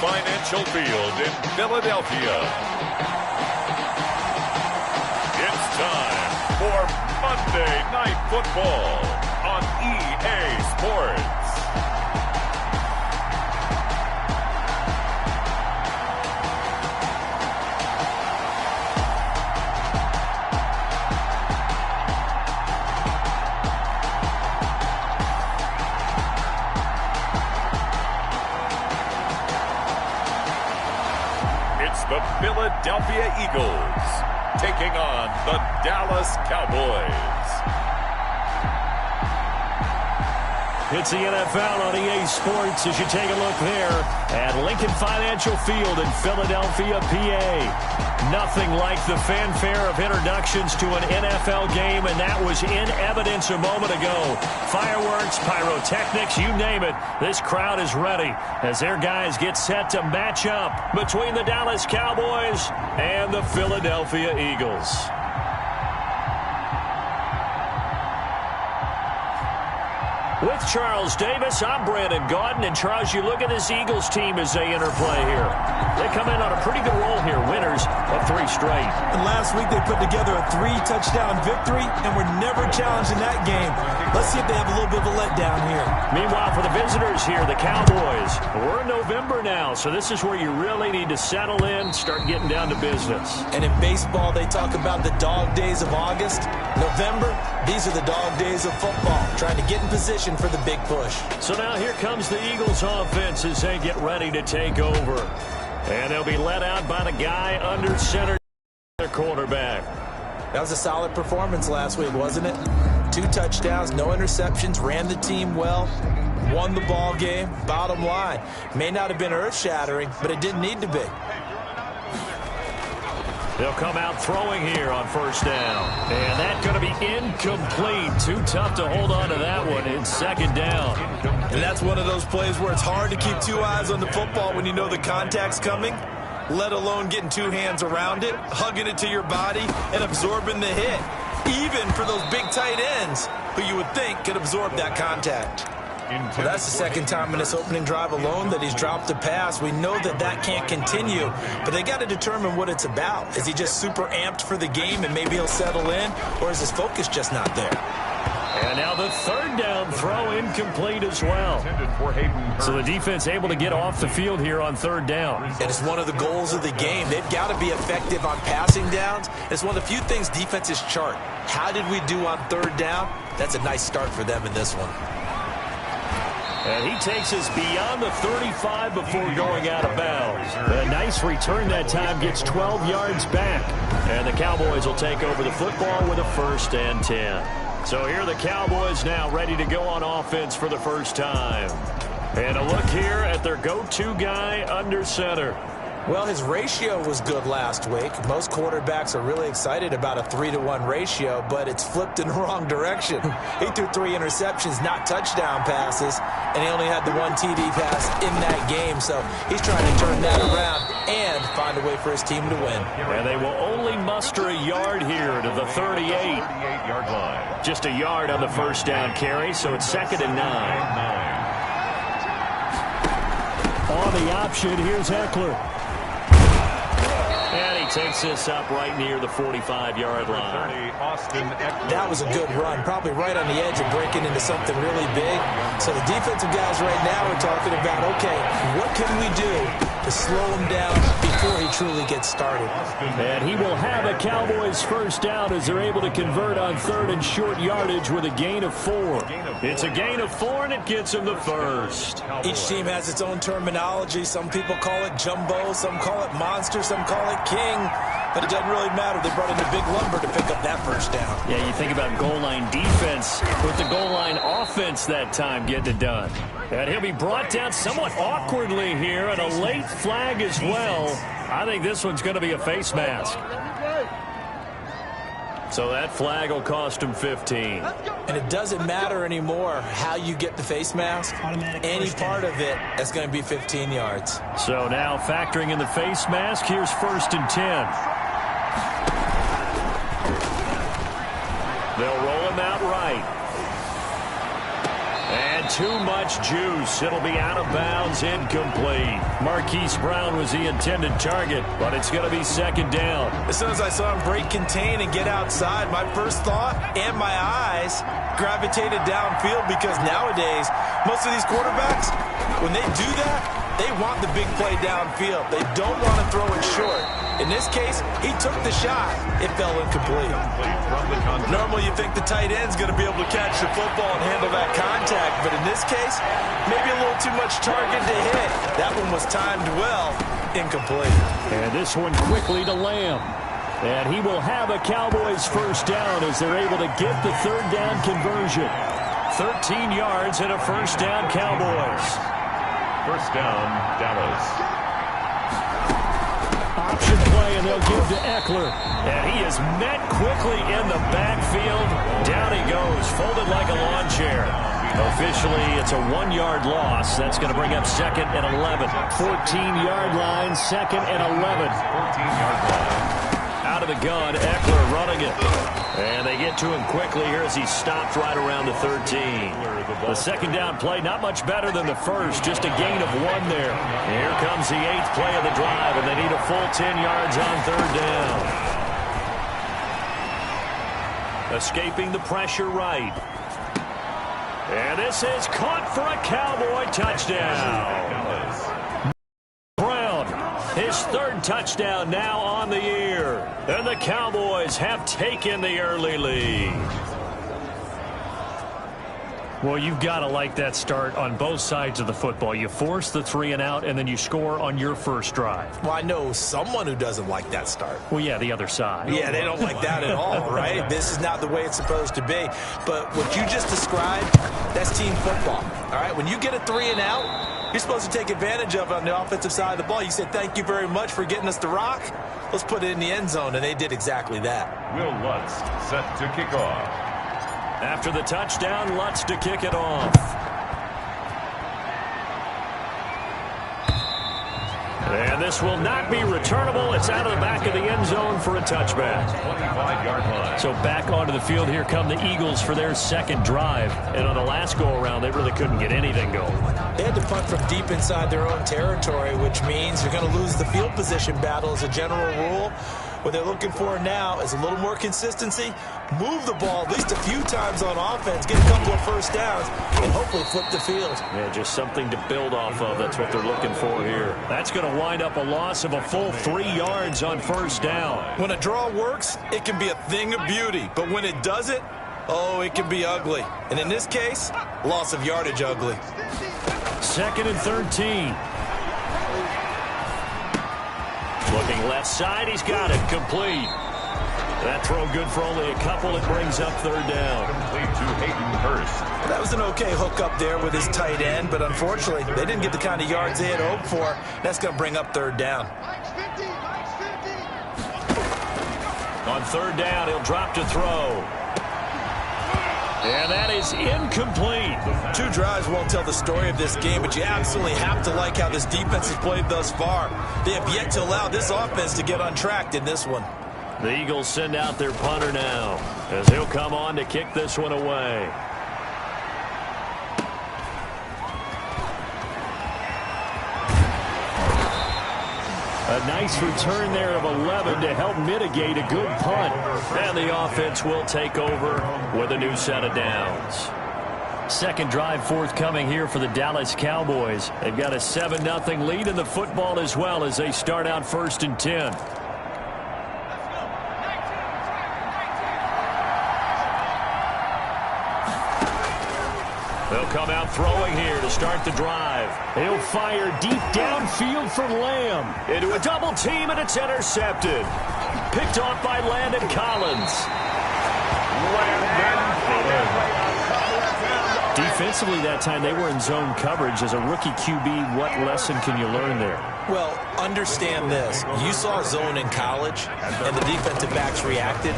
Financial Field in Philadelphia. It's time for Monday Night Football on EA Sports. The Philadelphia Eagles taking on the Dallas Cowboys. It's the NFL on EA Sports as you take a look there at Lincoln Financial Field in Philadelphia, PA. Nothing like the fanfare of introductions to an NFL game, and that was in evidence a moment ago. Fireworks, pyrotechnics, you name it. This crowd is ready as their guys get set to match up between the Dallas Cowboys and the Philadelphia Eagles. With Charles Davis, I'm Brandon Gaudin. And, Charles, you look at this Eagles team as they interplay here. They come in on a pretty good roll here, winners of 3 straight. And last week they put together a 3-touchdown victory and were never challenged in that game. Let's see if they have a little bit of a letdown here. Meanwhile, for the visitors here, the Cowboys, we're in November now, so this is where you really need to settle in, start getting down to business. And in baseball, they talk about the dog days of August. November, these are the dog days of football, trying to get in position for the big push. So now here comes the Eagles offense as they get ready to take over. And they'll be led out by the guy under center, their quarterback. That was a solid performance last week, wasn't it? 2 touchdowns, no interceptions, ran the team well, won the ball game. Bottom line, may not have been earth-shattering, but it didn't need to be. They'll come out throwing here on first down. And that's going to be incomplete. Too tough to hold on to that one in second down. And that's one of those plays where it's hard to keep 2 eyes on the football when you know the contact's coming, let alone getting 2 hands around it, hugging it to your body, and absorbing the hit. Even for those big tight ends who you would think could absorb that contact. Well, that's the second time in this opening drive alone that he's dropped a pass. We know that that can't continue, but they got to determine what it's about. Is he just super amped for the game and maybe he'll settle in, or is his focus just not there? And now the third down throw incomplete as well. So the defense able to get off the field here on third down. And it's one of the goals of the game. They've got to be effective on passing downs. It's one of the few things defenses chart. How did we do on third down? That's a nice start for them in this one. And he takes us beyond the 35 before going out of bounds. A nice return that time, gets 12 yards back. And the Cowboys will take over the football with a 1st and 10. So here are the Cowboys now ready to go on offense for the first time. And a look here at their go-to guy under center. Well, his ratio was good last week. Most quarterbacks are really excited about a 3-to-1 ratio, but it's flipped in the wrong direction. He threw 3 interceptions, not touchdown passes, and he only had the 1 TD pass in that game. So he's trying to turn that around and find a way for his team to win. And they will only muster a yard here to the 38-yard line. Just a yard on the first down carry, so it's 2nd and 9. On the option, here's Eckler. And he takes this up right near the 45-yard line. That was a good run, probably right on the edge of breaking into something really big. So the defensive guys right now are talking about, okay, what can we do to slow him down before he truly gets started? And he will have a Cowboys first down as they're able to convert on 3rd and short yardage with a gain of 4. It's a gain of 4, and it gets him the first. Each team has its own terminology. Some people call it jumbo, some call it monster, some call it king. But it doesn't really matter. They brought in a big lumber to pick up that first down. Yeah, you think about goal line defense with the goal line offense that time getting it done. And he'll be brought down somewhat awkwardly here, and a late flag as well. I think this one's going to be a face mask. So that flag will cost him 15. And it doesn't matter anymore how you get the face mask. Any part of it, that's going to be 15 yards. So now factoring in the face mask, here's 1st and 10. They'll roll him out right. And had too much juice. It'll be out of bounds, incomplete. Marquise Brown was the intended target, but it's going to be second down. As soon as I saw him break contain and get outside, my first thought and my eyes gravitated downfield, because nowadays, most of these quarterbacks, when they do that, they want the big play downfield. They don't want to throw it short. In this case, he took the shot. It fell incomplete. Normally, you think the tight end's going to be able to catch the football and handle that contact, but in this case, maybe a little too much target to hit. That one was timed well. Incomplete. And this one quickly to Lamb. And he will have a Cowboys first down as they're able to get the third down conversion. 13 yards and a first down, Cowboys. First down, Dallas. Option play, and they'll give to Eckler. And he is met quickly in the backfield. Down he goes, folded like a lawn chair. Officially, it's a 1-yard loss. That's going to bring up second and 11. 14-yard line, second and 11. 14-yard line. Out of the gun, Eckler running it. And they get to him quickly here as he stopped right around the 13. The second down play, not much better than the first, just a gain of 1 there. And here comes the 8th play of the drive, and they need a full 10 yards on third down. Escaping the pressure right. And this is caught for a Cowboy touchdown. Brown, his third touchdown now on the year. And the Cowboys have taken the early lead. Well, you've got to like that start on both sides of the football. You force the 3 and out, and then you score on your first drive. Well, I know someone who doesn't like that start. Well, yeah, the other side. Yeah, they don't like that at all, right? This is not the way it's supposed to be. But what you just described, that's team football, all right? When you get a 3 and out, you're supposed to take advantage of it on the offensive side of the ball. You said, thank you very much for getting us the rock. Let's put it in the end zone, and they did exactly that. Will Lutz set to kick off. After the touchdown, Lutz to kick it off. And this will not be returnable. It's out of the back of the end zone for a touchback. 25-yard line. So back onto the field, here come the Eagles for their second drive. And on the last go-around, they really couldn't get anything going. They had to punt from deep inside their own territory, which means you're going to lose the field position battle as a general rule. What they're looking for now is a little more consistency, move the ball at least a few times on offense, get a couple of first downs, and hopefully flip the field. Yeah, just something to build off of. That's what they're looking for here. That's going to wind up a loss of a full 3 yards on first down. When a draw works, it can be a thing of beauty, but when it doesn't, oh, it can be ugly. And in this case, loss of yardage ugly. Second and 13. Looking left side, he's got it, complete. That throw good for only a couple. It brings up third down. Complete to Hayden Hurst. That was an okay hook up there with his tight end, but unfortunately, they didn't get the kind of yards they had hoped for. That's going to bring up third down. On third down, he'll drop to throw. And that is incomplete. 2 drives won't tell the story of this game, but you absolutely have to like how this defense has played thus far. They have yet to allow this offense to get untracked in this one. The Eagles send out their punter now as he'll come on to kick this one away. A nice return there of 11 to help mitigate a good punt. And the offense will take over with a new set of downs. Second drive forthcoming here for the Dallas Cowboys. They've got a 7-0 lead in the football as well as they start out first and 10. They'll come out throwing here to start the drive. He'll fire deep downfield from Lamb. Into a double team, and it's intercepted. Picked off by Landon Collins. Defensively that time, they were in zone coverage. As a rookie QB, what lesson can you learn there? Well, understand this. You saw zone in college, and the defensive backs reacted,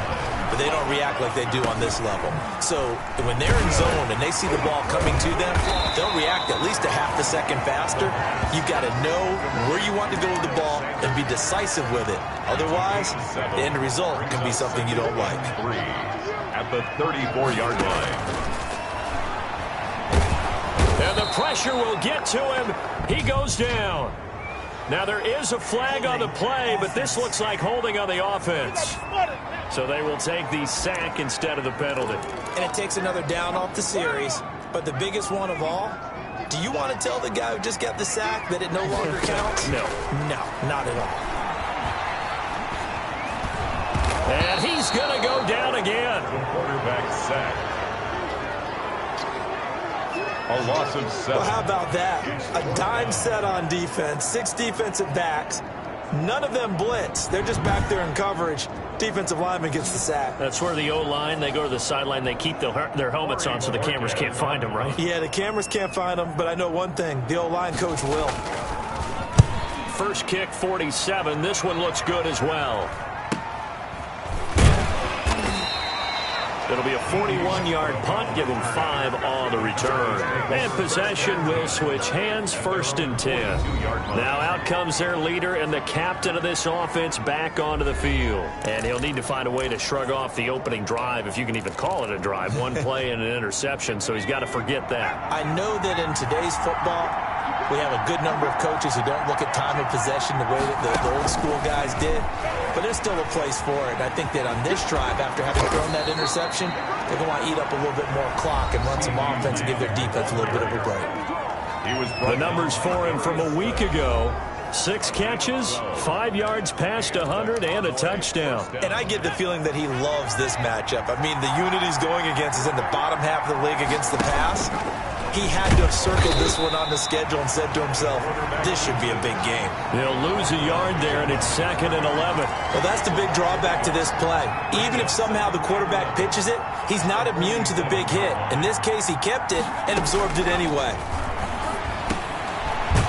but they don't react like they do on this level. So when they're in zone and they see the ball coming to them, they'll react at least a half a second faster. You've got to know where you want to go with the ball and be decisive with it. Otherwise, the end result can be something you don't like. 3 at the 34-yard line. And the pressure will get to him. He goes down. Now, there is a flag on the play, but this looks like holding on the offense. So they will take the sack instead of the penalty. And it takes another down off the series. But the biggest one of all, do you want to tell the guy who just got the sack that it no longer counts? No. No, not at all. And he's going to go down again. The quarterback sack. A loss of 7. Well, how about that? A dime set on defense, 6 defensive backs. None of them blitz. They're just back there in coverage. Defensive lineman gets the sack. That's where the O-line, they go to the sideline, they keep their helmets on so the cameras can't find them, right? Yeah, the cameras can't find them, but I know one thing. The O-line coach will. First kick, 47. This one looks good as well. It'll be a 41-yard punt, give him 5 on the return. And possession will switch hands, 1st and 10. Now out comes their leader and the captain of this offense back onto the field. And he'll need to find a way to shrug off the opening drive, if you can even call it a drive. 1 play and an interception, so he's got to forget that. I know that in today's football, we have a good number of coaches who don't look at time of possession the way that the old school guys did. But there's still a place for it. And I think that on this drive, after having thrown that interception, they're going to want to eat up a little bit more clock and run some offense and give their defense a little bit of a break. The numbers for him from a week ago. 6 catches, 5 yards past 100, and a touchdown. And I get the feeling that he loves this matchup. I mean, the unit he's going against is in the bottom half of the league against the pass. He had to have circled this one on the schedule and said to himself, this should be a big game. They'll lose a yard there, and it's 2nd and 11. Well, that's the big drawback to this play. Even if somehow the quarterback pitches it, he's not immune to the big hit. In this case, he kept it and absorbed it anyway.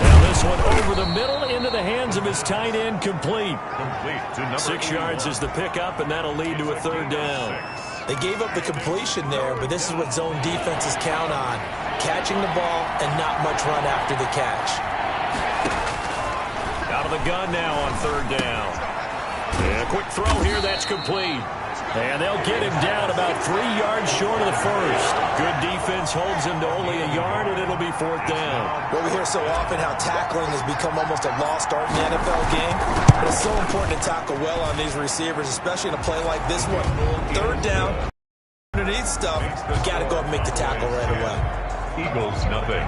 Now this one over the middle into the hands of his tight end, complete. 6 yards is the pickup, and that'll lead to a 3rd down. They gave up the completion there, but this is what zone defenses count on. Catching the ball and not much run after the catch. Out of the gun now on 3rd down. And a quick throw here, that's complete. And they'll get him down about 3 yards short of the first. Good defense holds him to only a yard, and it'll be 4th down. Well, we hear so often how tackling has become almost a lost art in the NFL game. But it's so important to tackle well on these receivers, especially in a play like this one. 3rd down, underneath stuff, you got to go and make the tackle right away. Eagles, nothing.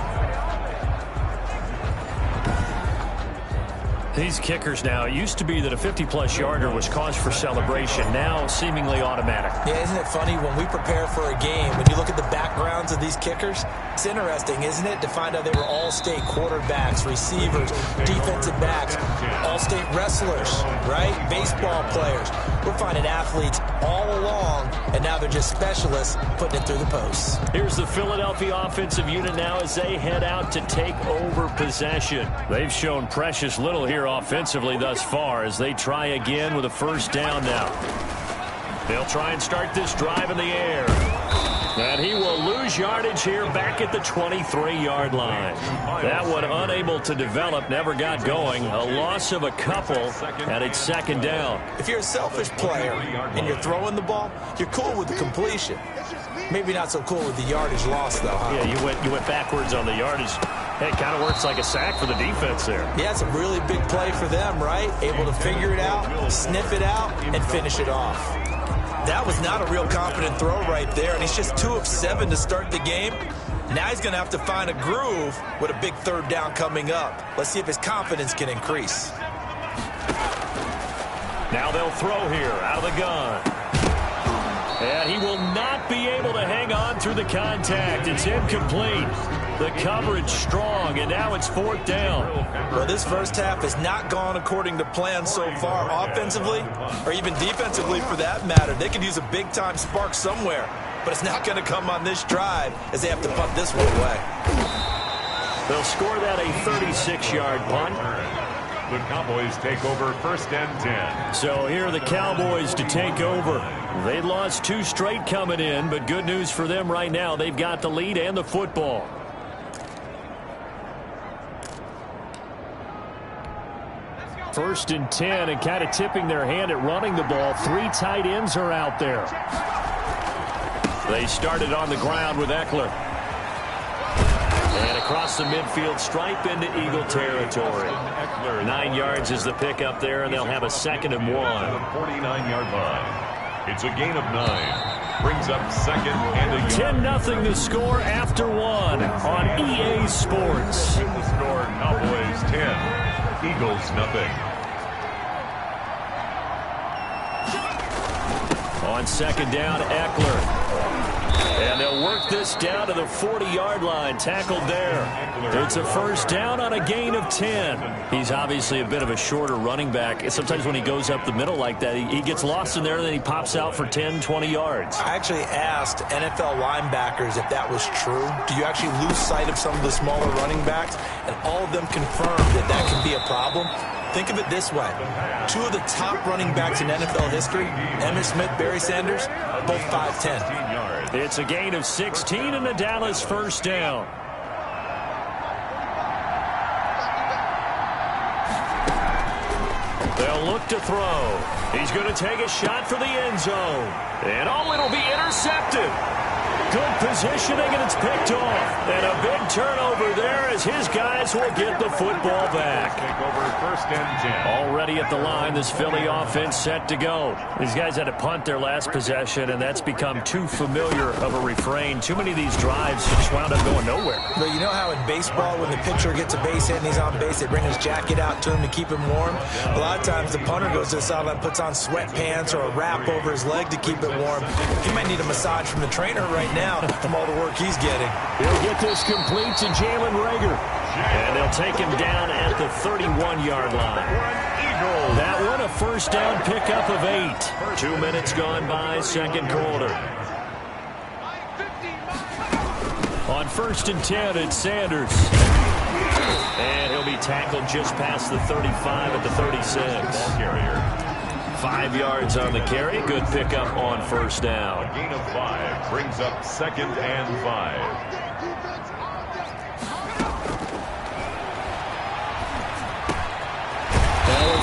These kickers now, it used to be that a 50-plus yarder was cause for celebration. Now, seemingly automatic. Yeah, isn't it funny? When we prepare for a game, when you look at the backgrounds of these kickers, it's interesting, isn't it, to find out they were all-state quarterbacks, receivers, defensive backs, all-state wrestlers, right? Baseball players. We're finding athletes all along, and now they're just specialists putting it through the posts. Here's the Philadelphia offensive unit now as they head out to take over possession. They've shown precious little here offensively thus far as they try again with a 1st down now. They'll try and start this drive in the air. And he will lose yardage here back at the 23-yard line. That one unable to develop, never got going. A loss of a couple, and it's 2nd down. If you're a selfish player and you're throwing the ball, you're cool with the completion. Maybe not so cool with the yardage loss, though, huh? Yeah, you went backwards on the yardage. Hey, it kind of works like a sack for the defense there. Yeah, it's a really big play for them, right? Able to figure it out, sniff it out, and finish it off. That was not a real confident throw right there, and he's just 2 of 7 to start the game. Now he's going to have to find a groove with a big 3rd down coming up. Let's see if his confidence can increase. Now they'll throw here out of the gun. And he will not be able to hang on through the contact. It's incomplete. The coverage strong, and now it's 4th down. Well, this first half has not gone according to plan so far offensively, or even defensively for that matter. They could use a big-time spark somewhere, but it's not going to come on this drive as they have to punt this one away. They'll score that a 36-yard punt. The Cowboys take over 1st and 10. So here are the Cowboys to take over. They lost 2 straight coming in, but good news for them right now. They've got the lead and the football. First and 10, and kind of tipping their hand at running the ball. 3 tight ends are out there. They started on the ground with Eckler. And across the midfield stripe into Eagle territory. 9 yards is the pickup there, and they'll have a 2nd and 1. 49-yard line. It's a gain of 9. Brings up 2nd and a yard. 10-0 the score after 1 on EA Sports. The score, Cowboys 10, Eagles nothing. On 2nd down, Eckler. And they'll work this down to the 40-yard line. Tackled there. It's a 1st down on a gain of 10. He's obviously a bit of a shorter running back. Sometimes when he goes up the middle like that, he gets lost in there, and then he pops out for 10, 20 yards. I actually asked NFL linebackers if that was true. Do you actually lose sight of some of the smaller running backs? And all of them confirmed that that can be a problem. Think of it this way. 2 of the top running backs in NFL history, Emmitt Smith, Barry Sanders, both 5'10". It's a gain of 16 and a Dallas 1st down. They'll look to throw. He's going to take a shot for the end zone. And it'll be intercepted. Good positioning, and it's picked off. And a big turnover there as his guys will get the football back. Take over 1st and 10. Already at the line, this Philly offense set to go. These guys had to punt their last possession, and that's become too familiar of a refrain. Too many of these drives just wound up going nowhere. But you know how in baseball, when the pitcher gets a base hit and he's on base, they bring his jacket out to him to keep him warm? A lot of times the punter goes to the sideline, puts on sweatpants or a wrap over his leg to keep it warm. He might need a massage from the trainer right now from all the work he's getting. He'll get this complete to Jalen Reagor. And they'll take him down at the 31-yard line. That one a 1st down pickup of 8. 2 minutes gone by, 2nd quarter. On 1st and 10, it's Sanders. And he'll be tackled just past the 35 at the 36. 5 yards on the carry. Good pickup on 1st down. A gain of 5 brings up 2nd and 5.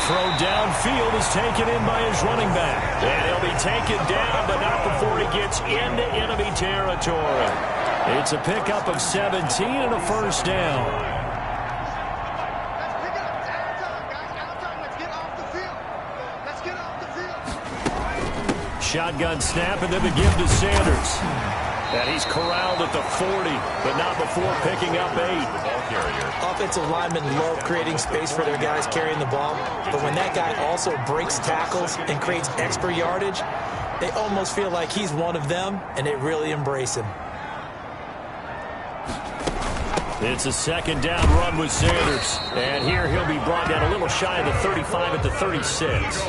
Throw downfield is taken in by his running back. And he'll be taken down, but not before he gets into enemy territory. It's a pickup of 17 and a 1st down. Shotgun snap, and then the give to Sanders. And he's corralled at the 40, but not before picking up 8. Offensive linemen love creating space for their guys carrying the ball, but when that guy also breaks tackles and creates extra yardage, they almost feel like he's one of them, and they really embrace him. It's a 2nd down run with Sanders. And here he'll be brought down a little shy of the 35 at the 36.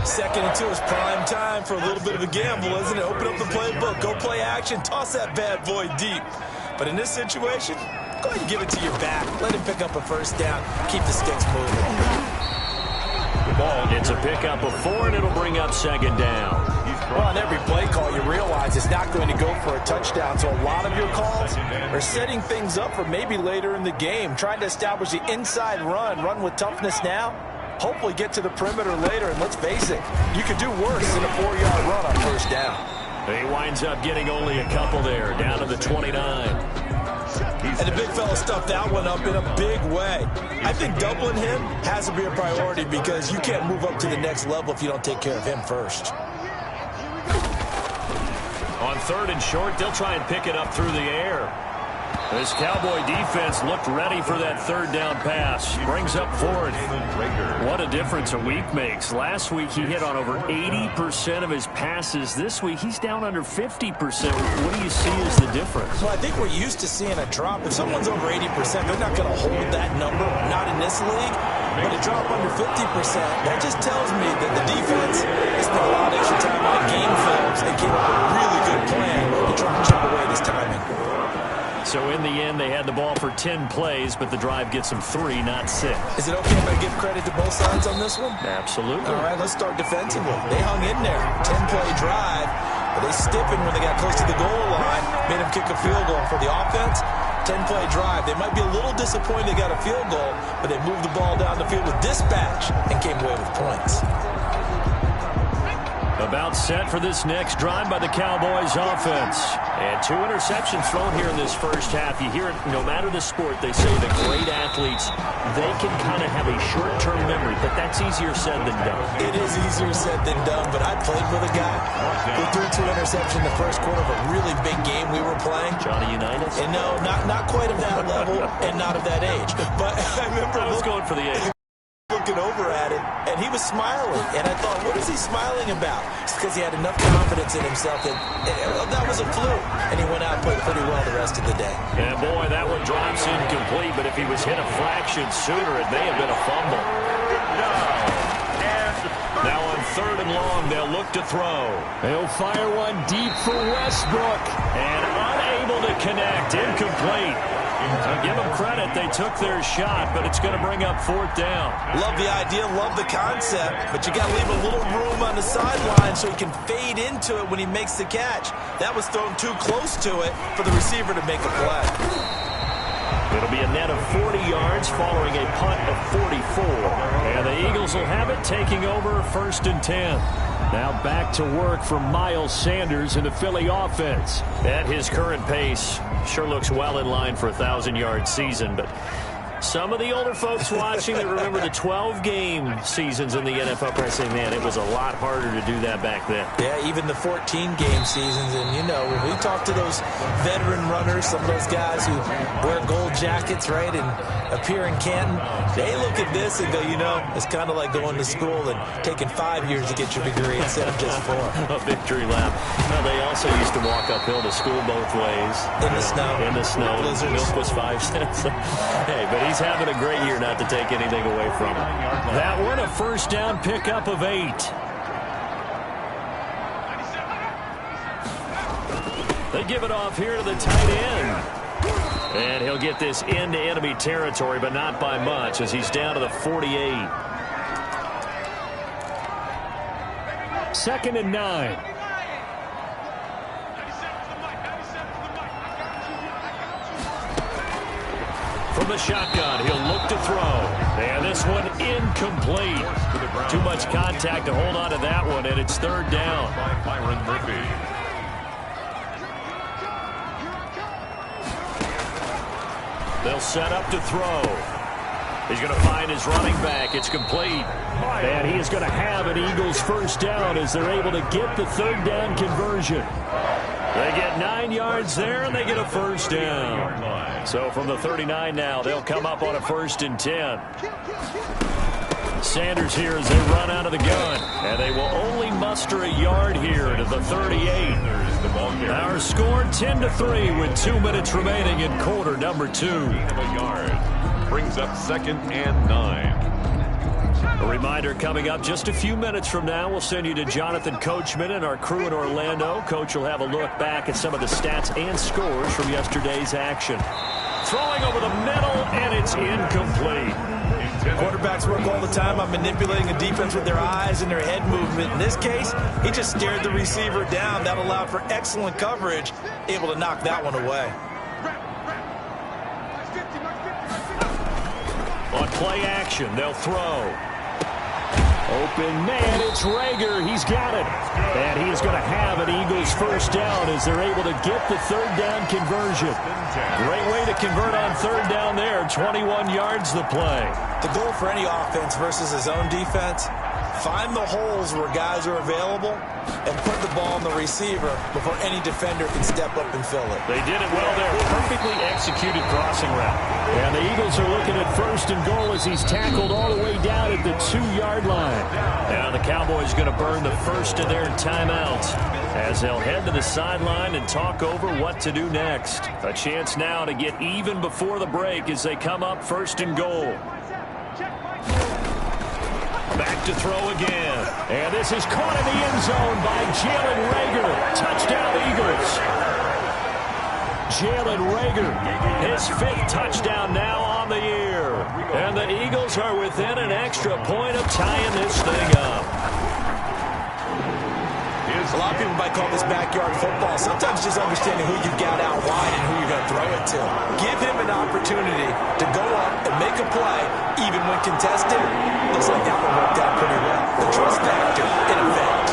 2nd and 2 is prime time for a little bit of a gamble, isn't it? Open up the playbook, go play action, toss that bad boy deep. But in this situation, go ahead and give it to your back. Let him pick up a 1st down. Keep the sticks moving. The ball gets a pickup of 4, and it'll bring up 2nd down. Well, on every play call, you realize it's not going to go for a touchdown. So a lot of your calls are setting things up for maybe later in the game, trying to establish the inside run with toughness now. Hopefully get to the perimeter later, and let's face it, you could do worse than a 4-yard run on 1st down. He winds up getting only a couple there, down to the 29. And the big fella stuffed that one up in a big way. I think doubling him has to be a priority because you can't move up to the next level if you don't take care of him first. On 3rd and short, they'll try and pick it up through the air. This Cowboy defense looked ready for that 3rd down pass. Brings up 4th. What a difference a week makes. Last week he hit on over 80% of his passes. This week he's down under 50%. What do you see as the difference? Well, I think we're used to seeing a drop. If someone's over 80%, they're not going to hold that number, not in this league. But a drop under 50%, that just tells me that the defense has spent a lot of extra time on game films and came up with a really good plan to try and chip away this timing. So in the end, they had the ball for 10 plays, but the drive gets them 3, not 6. Is it okay if I give credit to both sides on this one? Absolutely. All right, let's start defensively. They hung in there. 10-play drive, but they stiffened when they got close to the goal line, made them kick a field goal. For the offense, 10-play drive. They might be a little disappointed they got a field goal, but they moved the ball down the field with dispatch and came away with points. About set for this next drive by the Cowboys offense. And 2 interceptions thrown here in this first half. You hear it, no matter the sport, they say the great athletes, they can kind of have a short-term memory, but that's easier said than done. It is easier said than done, but I played with a guy who threw 2 interceptions in the first quarter of a really big game we were playing. Johnny Unitas? And no, not quite of that level and not of that age. But I remember I was going for the age. Looking over at it, and he was smiling. And I thought, what is he smiling about? It's because he had enough confidence in himself that that was a fluke. And he went out and played pretty well the rest of the day. And boy, that one drops incomplete, but if he was hit a fraction sooner, it may have been a fumble. Now on 3rd and long, they'll look to throw. They'll fire one deep for Westbrook. And unable to connect. Incomplete. Give them credit. They took their shot, but it's going to bring up 4th down. Love the idea, love the concept, but you got to leave a little room on the sideline so he can fade into it when he makes the catch. That was thrown too close to it for the receiver to make a play. It'll be a net of 40 yards following a punt of 44. And the Eagles will have it, taking over 1st and 10. Now back to work for Miles Sanders in the Philly offense. At his current pace, sure looks well in line for a 1,000-yard season, but some of the older folks watching that remember the 12-game seasons in the NFL probably say, man, it was a lot harder to do that back then. Yeah, even the 14-game seasons. And, you know, when we talk to those veteran runners, some of those guys who wear gold jackets, right, and appear in Canton, they look at this and go, you know, it's kind of like going to school and taking 5 years to get your degree instead of just 4. A victory lap. Well, they also used to walk uphill to school both ways. In the snow. In the snow. Blizzards. Milk was 5 cents. Hey, but he's having a great year, not to take anything away from him. That one, a 1st down pickup of 8. They give it off here to the tight end. And he'll get this into enemy territory, but not by much, as he's down to the 48. 2nd and 9. From the shotgun, he'll look to throw. And this one incomplete. Too much contact to hold on to that one, and it's 3rd down. Byron Murphy. They'll set up to throw. He's going to find his running back. It's complete. And he is going to have an Eagles 1st down as they're able to get the 3rd down conversion. They get 9 yards there, and they get a 1st down. So from the 39 now, they'll come up on a 1st and 10. Sanders here as they run out of the gun. And they will only muster a yard here to the 38. Our score 10-3 with 2 minutes remaining in quarter number 2. A yard. Brings up 2nd and 9. A reminder coming up just a few minutes from now. We'll send you to Jonathan Coachman and our crew in Orlando. Coach will have a look back at some of the stats and scores from yesterday's action. Throwing over the middle, and it's incomplete. Quarterbacks work all the time on manipulating a defense with their eyes and their head movement. In this case, he just stared the receiver down. That allowed for excellent coverage, able to knock that one away. On play action, they'll throw. Open man, it's Rager. He's got it. And he is going to have an Eagles 1st down as they're able to get the 3rd down conversion. Great way to convert on 3rd down there. 21 yards the play. The goal for any offense versus his own defense, find the holes where guys are available and put the ball on the receiver before any defender can step up and fill it. They did it well there. Perfectly executed crossing route. And the Eagles are looking at 1st and goal as he's tackled all the way down at the 2-yard line. Now the Cowboys going to burn the first of their timeouts as they'll head to the sideline and talk over what to do next. A chance now to get even before the break as they come up 1st and goal. Back to throw again. And this is caught in the end zone by Jalen Rager. Touchdown, Eagles. Jalen Rager, his 5th touchdown now on the year. And the Eagles are within an extra point of tying this thing up. A lot of people might call this backyard football. Sometimes just understanding who you've got out wide and who you're going to throw it to. Give him an opportunity to go up and make a play, even when contested. Looks like that one worked out pretty well. The trust factor in effect.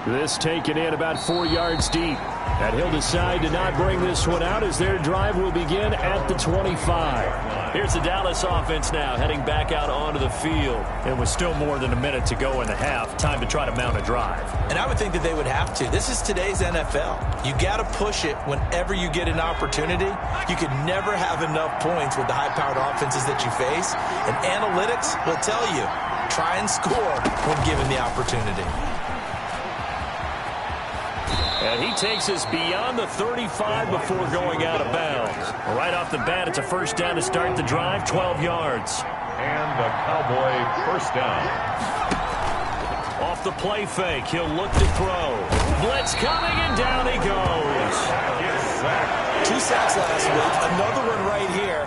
This taken in about 4 yards deep. And he'll decide to not bring this one out as their drive will begin at the 25. Here's the Dallas offense now heading back out onto the field. And with still more than a minute to go in the half, time to try to mount a drive. And I would think that they would have to. This is today's NFL. You got to push it whenever you get an opportunity. You could never have enough points with the high-powered offenses that you face. And analytics will tell you, try and score when given the opportunity. And he takes us beyond the 35 before going out of bounds. Right off the bat, it's a first down to start the drive, 12 yards. And the Cowboy first down. Off the play fake, he'll look to throw. Blitz coming, and down he goes. 2 sacks last week, another one right here.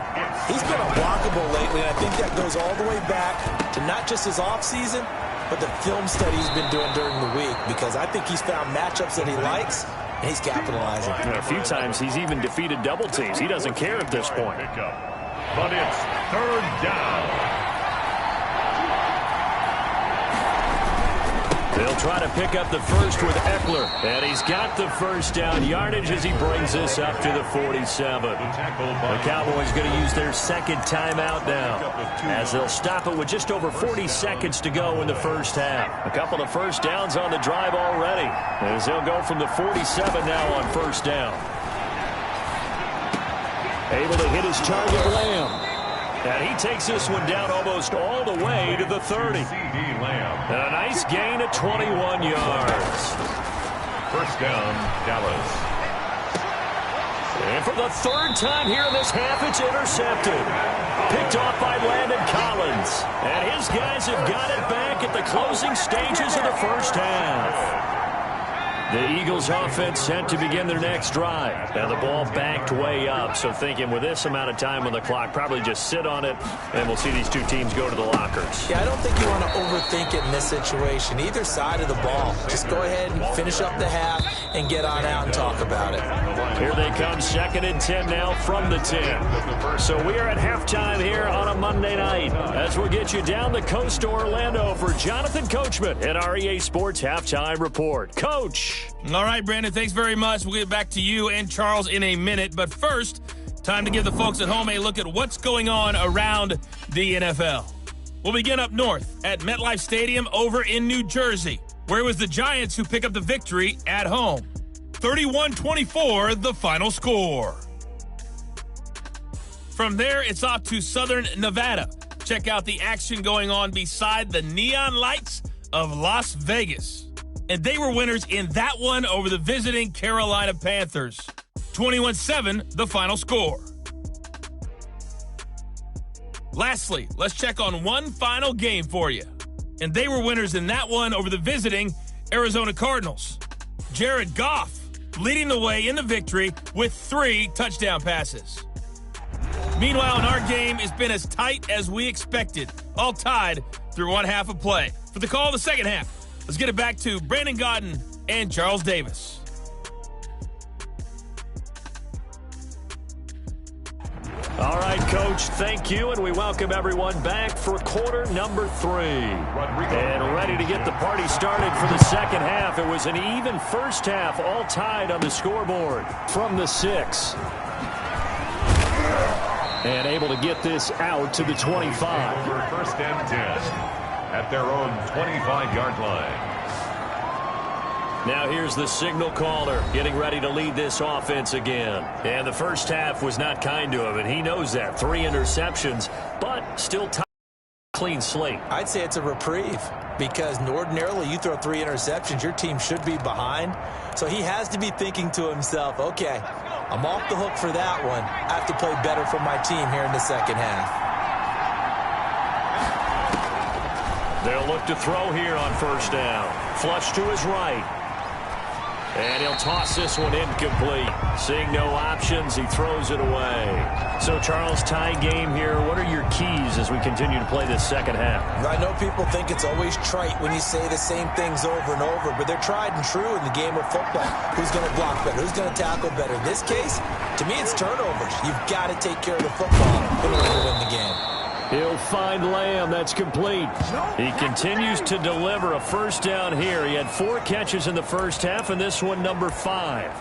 He's been unblockable lately, and I think that goes all the way back to not just his offseason, but the film study he's been doing during the week, because I think he's found matchups that he likes, and he's capitalizing. And a few times he's even defeated double teams. He doesn't care at this point. But it's third down. They'll try to pick up the first with Eckler. And he's got the first down yardage as he brings this up to the 47. The Cowboys going to use their second timeout now, as they'll stop it with just over 40 seconds to go in the first half. A couple of first downs on the drive already, as they'll go from the 47 now on first down. Able to hit his target, Lamb. And he takes this one down almost all the way to the 30. And a nice gain of 21 yards. First down, Dallas. And for the third time here in this half, it's intercepted. Picked off by Landon Collins. And his guys have got it back at the closing stages of the first half. The Eagles offense set to begin their next drive. Now the ball backed way up, so thinking with this amount of time on the clock, probably just sit on it, and we'll see these two teams go to the lockers. Yeah, I don't think you want to overthink it in this situation. Either side of the ball. Just go ahead and finish up the half and get on out and talk about it. Here they come, 2nd and 10 now from the 10. So we are at halftime here on a Monday night, as we'll get you down the coast to Orlando for Jonathan Coachman at our EA Sports Halftime Report. Coach. All right, Brandon, thanks very much. We'll get back to you and Charles in a minute. But first, time to give the folks at home a look at what's going on around the NFL. We'll begin up north at MetLife Stadium over in New Jersey, where it was the Giants who pick up the victory at home. 31-24, the final score. From there, it's off to Southern Nevada. Check out the action going on beside the neon lights of Las Vegas. And they were winners in that one over the visiting Carolina Panthers. 21-7, the final score. Lastly, let's check on one final game for you. And they were winners in that one over the visiting Arizona Cardinals. Jared Goff leading the way in the victory with 3 touchdown passes. Meanwhile, in our game, it's been as tight as we expected, all tied through one half of play. For the call of the second half, let's get it back to Brandon Gaudin and Charles Davis. All right, Coach, thank you, and we welcome everyone back for quarter number 3. And ready to get the party started for the second half. It was an even first half, all tied on the scoreboard from the 6. And able to get this out to the 25. For first and 10 at their own 25-yard line. Now here's the signal caller getting ready to lead this offense again. And the first half was not kind to him, and he knows that. 3 interceptions, but still clean slate. I'd say it's a reprieve, because ordinarily you throw 3 interceptions, your team should be behind. So he has to be thinking to himself, okay, I'm off the hook for that one. I have to play better for my team here in the second half. They'll look to throw here on first down. Flush to his right. And he'll toss this one incomplete. Seeing no options, he throws it away. So, Charles, tie game here. What are your keys as we continue to play this second half? I know people think it's always trite when you say the same things over and over, but they're tried and true in the game of football. Who's going to block better? Who's going to tackle better? In this case, to me, it's turnovers. You've got to take care of the football in order to win the game. He'll find Lamb. That's complete. He continues to deliver a first down here. He had 4 catches in the first half, and this one number 5.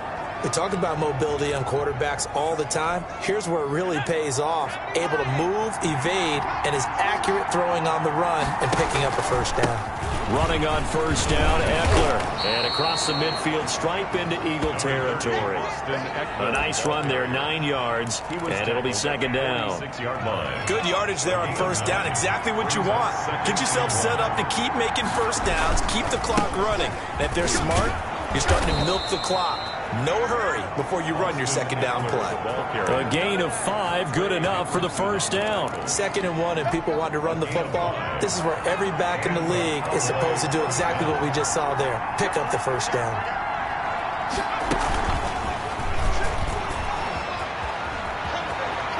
We talk about mobility on quarterbacks all the time. Here's where it really pays off. Able to move, evade, and is accurate throwing on the run and picking up a first down. Running on first down, Eckler. And across the midfield stripe into Eagle territory. A nice run there, 9 yards, and it'll be second down. Good yardage there on first down. Exactly what you want. Get yourself set up to keep making first downs, keep the clock running. And if they're smart, you're starting to milk the clock. No hurry before you run your second down play. A gain of 5, good enough for the first down. 2nd and 1, and people want to run the football. This is where every back in the league is supposed to do exactly what we just saw there. Pick up the first down.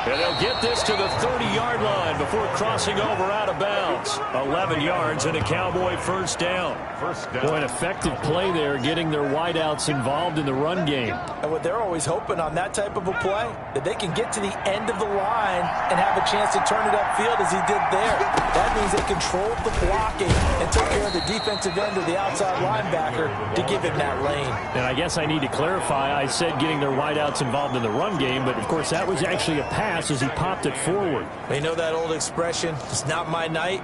And they'll get this to the 30-yard line before crossing over out of bounds. 11 yards and a Cowboy first down. Boy, an effective play there, getting their wideouts involved in the run game. And what they're always hoping on that type of a play, that they can get to the end of the line and have a chance to turn it upfield as he did there. That means they controlled the blocking and took care of the defensive end or the outside linebacker to give him that lane. And I guess I need to clarify, I said getting their wideouts involved in the run game, but of course that was actually a pass as he popped it forward. You know that old expression, it's not my night?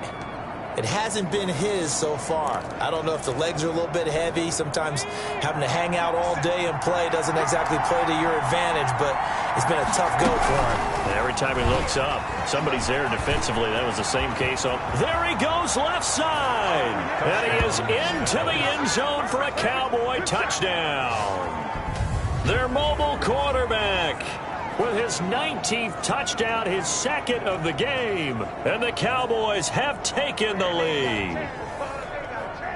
It hasn't been his so far. I don't know if the legs are a little bit heavy. Sometimes having to hang out all day and play doesn't exactly play to your advantage, but it's been a tough go for him. And every time he looks up, somebody's there defensively. That was the same case. There he goes left side. And he is into the end zone for a Cowboy touchdown. Their mobile quarterback with his 19th touchdown, his 2nd of the game. And the Cowboys have taken the lead.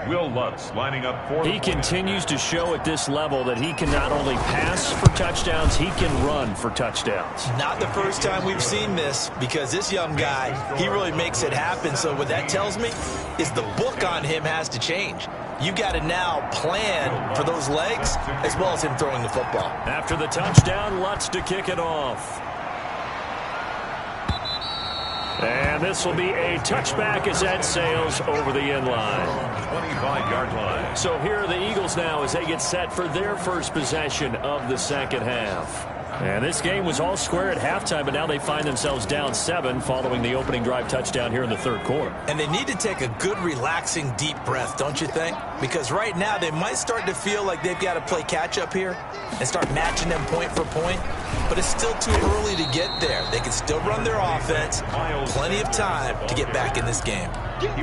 Will Lutz lining up for He continues to show at this level that he can not only pass for touchdowns, he can run for touchdowns. Not the first time we've seen this, because this young guy, he really makes it happen. So what that tells me is the book on him has to change. You got to now plan for those legs as well as him throwing the football. After the touchdown, Lutz to kick it off. And this will be a touchback as that sails over the end line. 25-yard line. So here are the Eagles now as they get set for their first possession of the second half. And this game was all square at halftime, but now they find themselves down 7 following the opening drive touchdown here in the third quarter. And they need to take a good, relaxing, deep breath, don't you think? Because right now they might start to feel like they've got to play catch-up here and start matching them point for point. But it's still too early to get there. They can still run their offense. Plenty of time to get back in this game.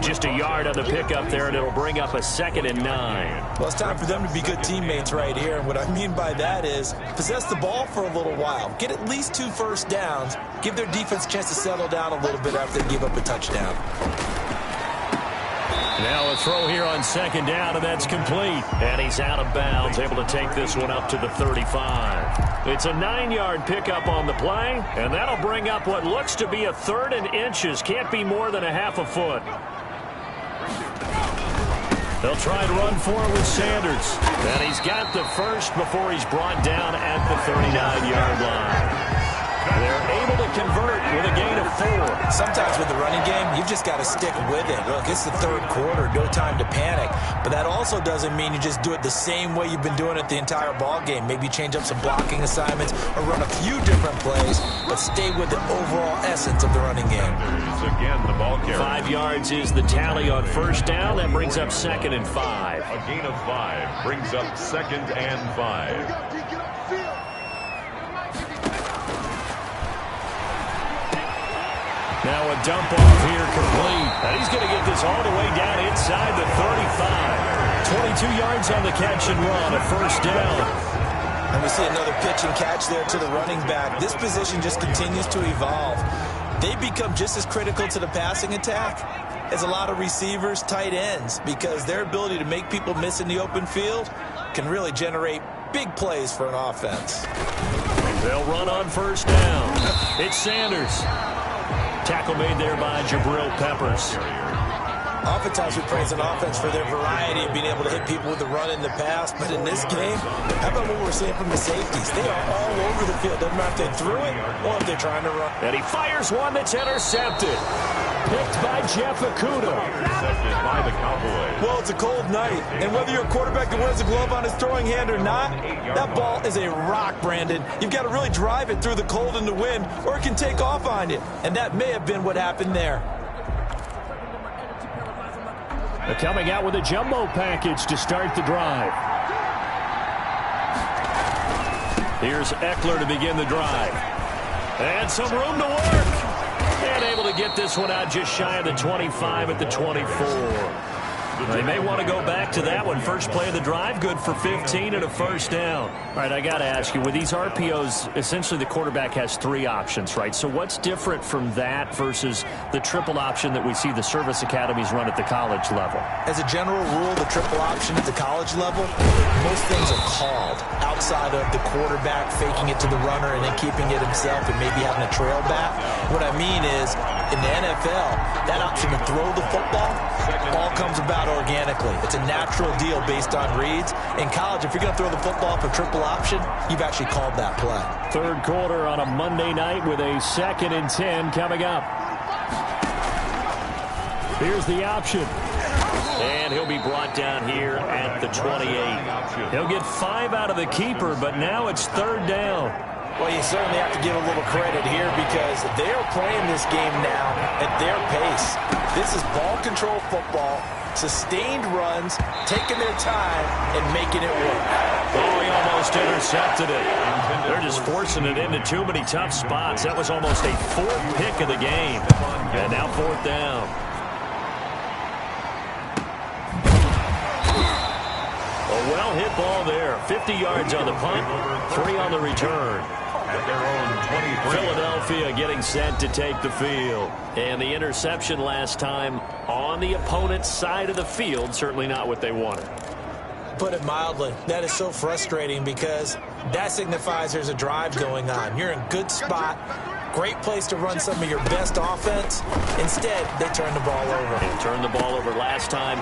Just a yard on the pickup there, and it'll bring up a 2nd and 9. Well, it's time for them to be good teammates right here. And what I mean by that is possess the ball for a little while. Get at least 2 first downs. Give their defense a chance to settle down a little bit after they give up a touchdown. Now a throw here on 2nd down, and that's complete. And he's out of bounds, able to take this one up to the 35. It's a 9-yard pickup on the play, and that'll bring up what looks to be a 3rd and inches. Can't be more than a half a foot. They'll try and run for it with Sanders. And he's got the first before he's brought down at the 39-yard line. They're able to convert with a gain of 4. Sometimes with the running game, you've just got to stick with it. Look, it's the third quarter, no time to panic. But that also doesn't mean you just do it the same way you've been doing it the entire ball game. Maybe change up some blocking assignments or run a few different plays, but stay with the overall essence of the running game. Again, the ball carrier. 5 yards is the tally on first down. That brings up 2nd and 5. A gain of 5 brings up 2nd and 5. Now a dump off here complete. And he's going to get this all the way down inside the 35. 22 yards on the catch and run, a first down. And we see another pitch and catch there to the running back. This position just continues to evolve. They become just as critical to the passing attack as a lot of receivers, tight ends, because their ability to make people miss in the open field can really generate big plays for an offense. They'll run on first down. It's Sanders. Tackle made there by Jabril Peppers. Oftentimes we praise an offense for their variety of being able to hit people with the run in the pass, but in this game, how about what we're seeing from the safeties? They are all over the field. Doesn't matter if they threw it or if they're trying to run. And he fires one that's intercepted. Picked by Jeff Okuda. Intercepted by the Cowboys. Well, it's a cold night, and whether you're a quarterback that wears a glove on his throwing hand or not, that ball is a rock, Brandon. You've got to really drive it through the cold and the wind, or it can take off on you. And that may have been what happened there. They're coming out with a jumbo package to start the drive. Here's Eckler to begin the drive. And some room to work. And able to get this one out just shy of the 25 at the 24. They may want to go back to that one. First play of the drive, good for 15 and a first down. All right, I got to ask you, with these RPOs, essentially the quarterback has 3 options, right? So what's different from that versus the triple option that we see the service academies run at the college level? As a general rule, the triple option at the college level, most things are called outside of the quarterback faking it to the runner and then keeping it himself and maybe having a trail back. What I mean is, in the NFL, that option to throw the football all comes about organically. It's a natural deal based on reads. In college, if you're going to throw the football for triple option, you've actually called that play. Third quarter on a Monday night with a 2nd and 10 coming up. Here's the option. And he'll be brought down here at the 28. He'll get 5 out of the keeper, but now it's 3rd down. Well, you certainly have to give a little credit here because they're playing this game now at their pace. This is ball control football, sustained runs, taking their time, and making it work. Oh, he almost intercepted it. They're just forcing it into too many tough spots. That was almost a 4th pick of the game. And now 4th down. A well-hit ball there. 50 yards on the punt, 3 on the return. At their own 23. Philadelphia getting set to take the field. And the interception last time on the opponent's side of the field, certainly not what they wanted. Put it mildly, that is so frustrating because that signifies there's a drive going on. You're in a good spot, great place to run some of your best offense. Instead, they turn the ball over. They turned the ball over last time.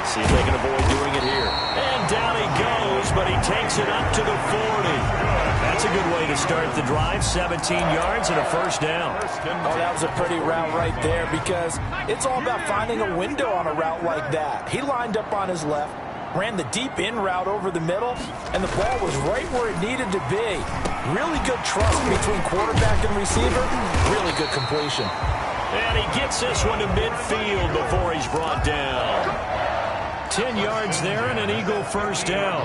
See if they can avoid doing it here. And down he goes, but he takes it up to the 40. That's a good way to start the drive. 17 yards and a first down. Oh, that was a pretty route right there because it's all about finding a window on a route like that. He lined up on his left, ran the deep in route over the middle, and the ball was right where it needed to be. Really good trust between quarterback and receiver. Really good completion. And he gets this one to midfield before he's brought down. 10 yards there and an Eagle first down.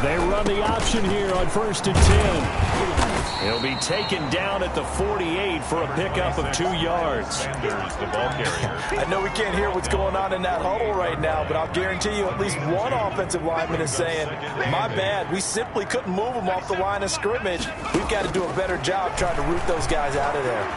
They run the option here on 1st and 10. He'll be taken down at the 48 for a pickup of 2 yards. Sanders, the ball carrier. I know we can't hear what's going on in that huddle right now, but I'll guarantee you at least one offensive lineman is saying, my bad, we simply couldn't move them off the line of scrimmage. We've got to do a better job trying to root those guys out of there.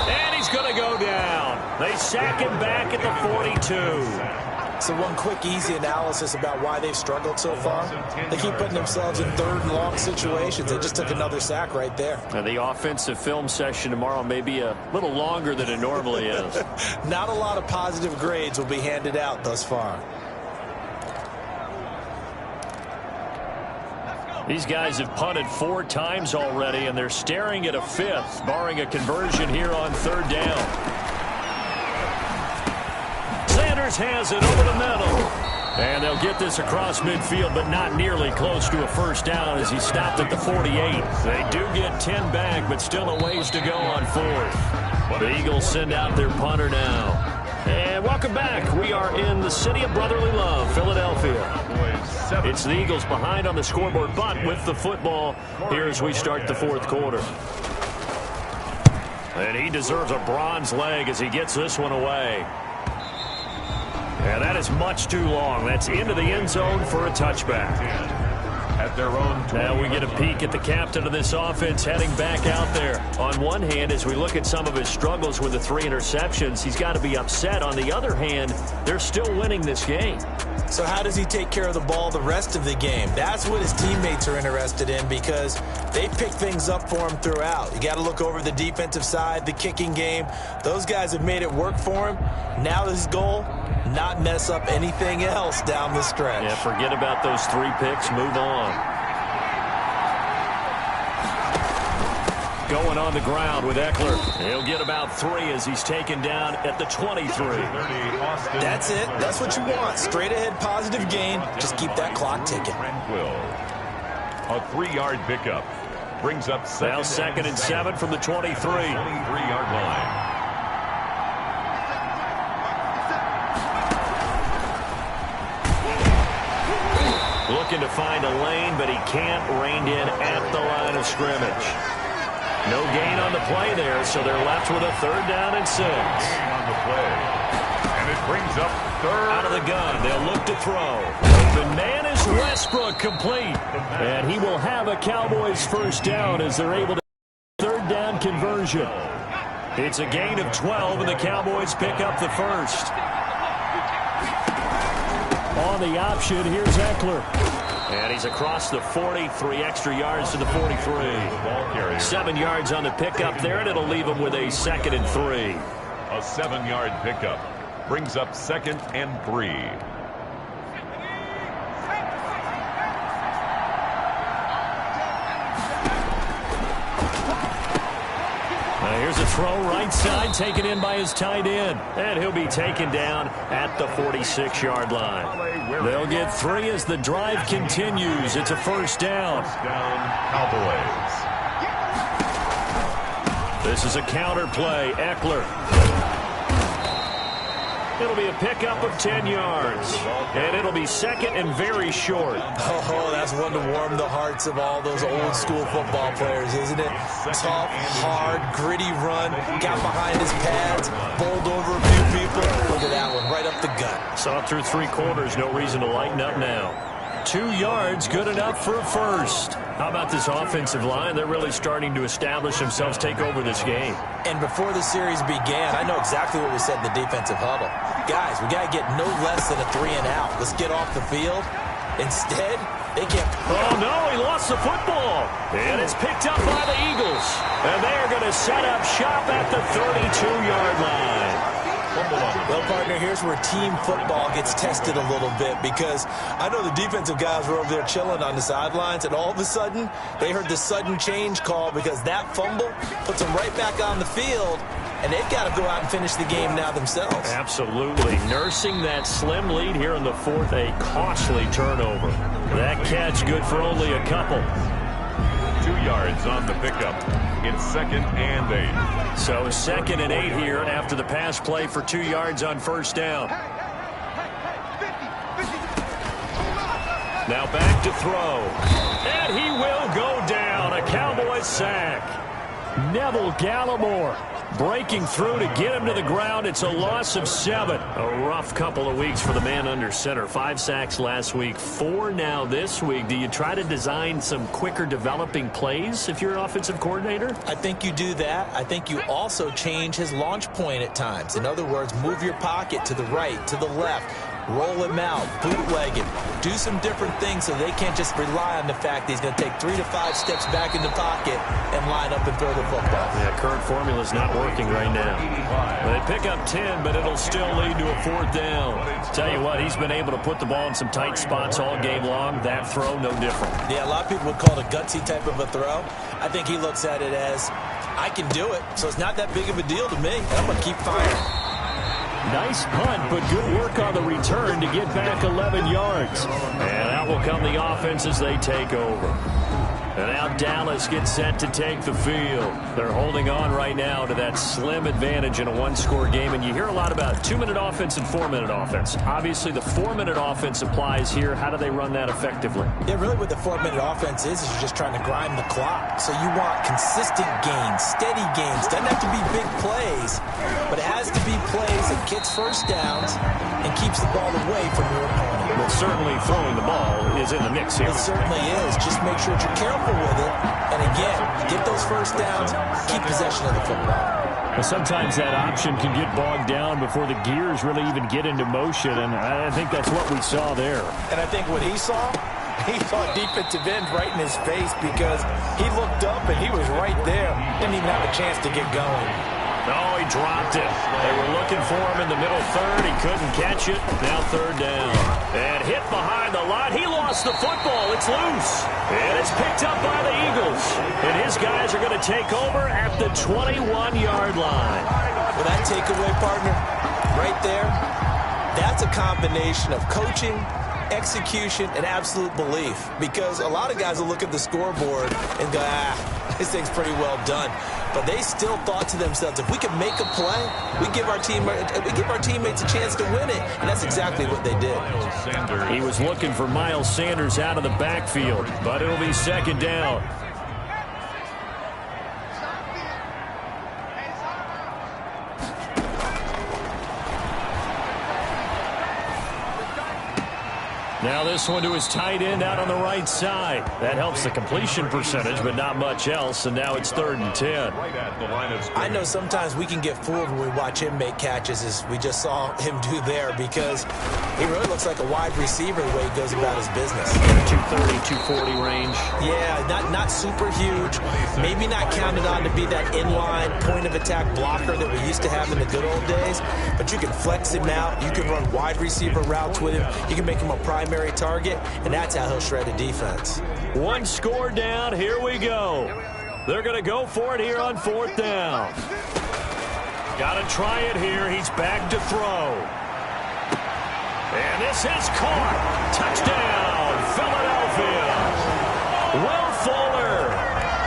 And he's going to go down. They sack him back at the 42. So one quick, easy analysis about why they've struggled so far. They keep putting themselves in 3rd and long situations. They just took another sack right there. Now the offensive film session tomorrow may be a little longer than it normally is. Not a lot of positive grades will be handed out thus far. These guys have punted 4 times already, and they're staring at a 5th, barring a conversion here on 3rd down. Sanders has it over the middle. And they'll get this across midfield, but not nearly close to a first down as he stopped at the 48. They do get 10 back, but still a ways to go on 4th. The Eagles send out their punter now. And welcome back. We are in the city of brotherly love, Philadelphia. It's the Eagles behind on the scoreboard, but with the football here as we start the 4th quarter. And he deserves a bronze leg as he gets this one away. And that is much too long. That's into the end zone for a touchback. at their own 20. Now we get a peek at the captain of this offense heading back out there. On one hand, as we look at some of his struggles with the 3 interceptions, he's got to be upset. On the other hand, they're still winning this game. So how does he take care of the ball the rest of the game? That's what his teammates are interested in because they pick things up for him throughout. You got to look over the defensive side, the kicking game. Those guys have made it work for him. Now his goal, not mess up anything else down the stretch. Yeah, forget about those 3 picks. Move on. Going on the ground with Eckler. He'll get about 3 as he's taken down at the 23. That's it. That's what you want. Straight ahead positive gain. Just keep that clock ticking. A 3-yard pickup. Brings up now 2nd and 7 from the 23. 23-yard line. Looking to find a lane, but he can't rein in at the line of scrimmage. No gain on the play there, so they're left with a 3rd down and 6. Gain on the play. And it brings up 3rd. Out of the gun, they'll look to throw. The man is Westbrook, complete. And he will have a Cowboys 1st down as they're able to 3rd down conversion. It's a gain of 12, and the Cowboys pick up the 1st. On the option, here's Eckler. And he's across the 40, 3 extra yards to the 43. 7 yards on the pickup there, and it'll leave him with a 2nd and 3. A 7-yard pickup brings up 2nd and 3. Here's a throw right side, taken in by his tight end. And he'll be taken down at the 46-yard line. They'll get 3 as the drive continues. It's a 1st down. Cowboys. This is a counter play. Eckler. It'll be a pickup of 10 yards. And it'll be 2nd and very short. Oh, that's one to warm the hearts of all those old school football players, isn't it? Tough, hard, gritty run. Got behind his pads, bowled over a few people. Look at that one, right up the gut. Saw it through 3 quarters. No reason to lighten up now. 2 yards, good enough for a 1st. How about this offensive line? They're really starting to establish themselves, take over this game. And before the series began, I know exactly what we said in the defensive huddle. Guys, we got to get no less than a 3 and out. Let's get off the field. Instead, they can't. Oh, no, he lost the football. And it's picked up by the Eagles. And they're going to set up shop at the 32-yard line. Well, partner, here's where team football gets tested a little bit because I know the defensive guys were over there chilling on the sidelines, and all of a sudden, they heard the sudden change call because that fumble puts them right back on the field, and they've got to go out and finish the game now themselves. Absolutely. Nursing that slim lead here in the 4th, a costly turnover. That catch good for only a couple. 2 yards on the pickup. It's 2nd and 8. So 2nd and 8 here after the pass play for 2 yards on 1st down. Now back to throw. And he will go down. A Cowboys sack. Neville Gallimore breaking through to get him to the ground. It's a loss of 7. A rough couple of weeks for the man under center. 5 sacks last week, 4 now this week. Do you try to design some quicker developing plays if you're an offensive coordinator? I think you do that. I think you also change his launch point at times. In other words, move your pocket to the right, to the left. Roll him out, bootleg him, do some different things so they can't just rely on the fact that he's going to take 3 to 5 steps back in the pocket and line up and throw the football. Yeah, current formula's not working right now. Well, they pick up 10, but it'll still lead to a 4th down. Tell you what, he's been able to put the ball in some tight spots all game long. That throw, no different. Yeah, a lot of people would call it a gutsy type of a throw. I think he looks at it as, I can do it, so it's not that big of a deal to me. I'm going to keep firing. Nice punt, but good work on the return to get back 11 yards. And out will come the offense as they take over. And now Dallas gets set to take the field. They're holding on right now to that slim advantage in a 1-score game. And you hear a lot about 2-minute offense and 4-minute offense. Obviously, the 4-minute offense applies here. How do they run that effectively? Yeah, really what the 4-minute offense is you're just trying to grind the clock. So you want consistent gains, steady gains. Doesn't have to be big plays, but it has to be plays that gets first downs and keeps the ball away from your opponent. Well, certainly throwing the ball is in the mix here. It certainly is. Just make sure that you're careful with it. And again, get those first downs, keep possession of the football. Well, sometimes that option can get bogged down before the gears really even get into motion, and I think that's what we saw there. And I think what he saw defensive end right in his face because he looked up and he was right there. Didn't even have a chance to get going. Oh, he dropped it. They were looking for him in the middle third. He couldn't catch it. Now third down. And hit behind the line. He lost the football. It's loose. And it's picked up by the Eagles. And his guys are going to take over at the 21-yard line. Well, that takeaway, partner, right there, that's a combination of coaching, execution, and absolute belief. Because a lot of guys will look at the scoreboard and go, this thing's pretty well done. But they still thought to themselves, if we can make a play, we give our teammates a chance to win it. And that's exactly what they did. He was looking for Miles Sanders out of the backfield, but it'll be second down. Now this one to his tight end out on the right side. That helps the completion percentage, but not much else. And now it's 3rd and 10. I know sometimes we can get fooled when we watch him make catches, as we just saw him do there, because he really looks like a wide receiver the way he goes about his business. 230, 240 range. Yeah, not super huge. Maybe not counted on to be that inline point-of-attack blocker that we used to have in the good old days. But you can flex him out. You can run wide receiver routes with him. You can make him a primary target, and that's how he'll shred a defense. One score down. Here we go. They're going to go for it here on 4th down. Got to try it here. He's back to throw. And this is caught. Touchdown, Philadelphia. Will Fuller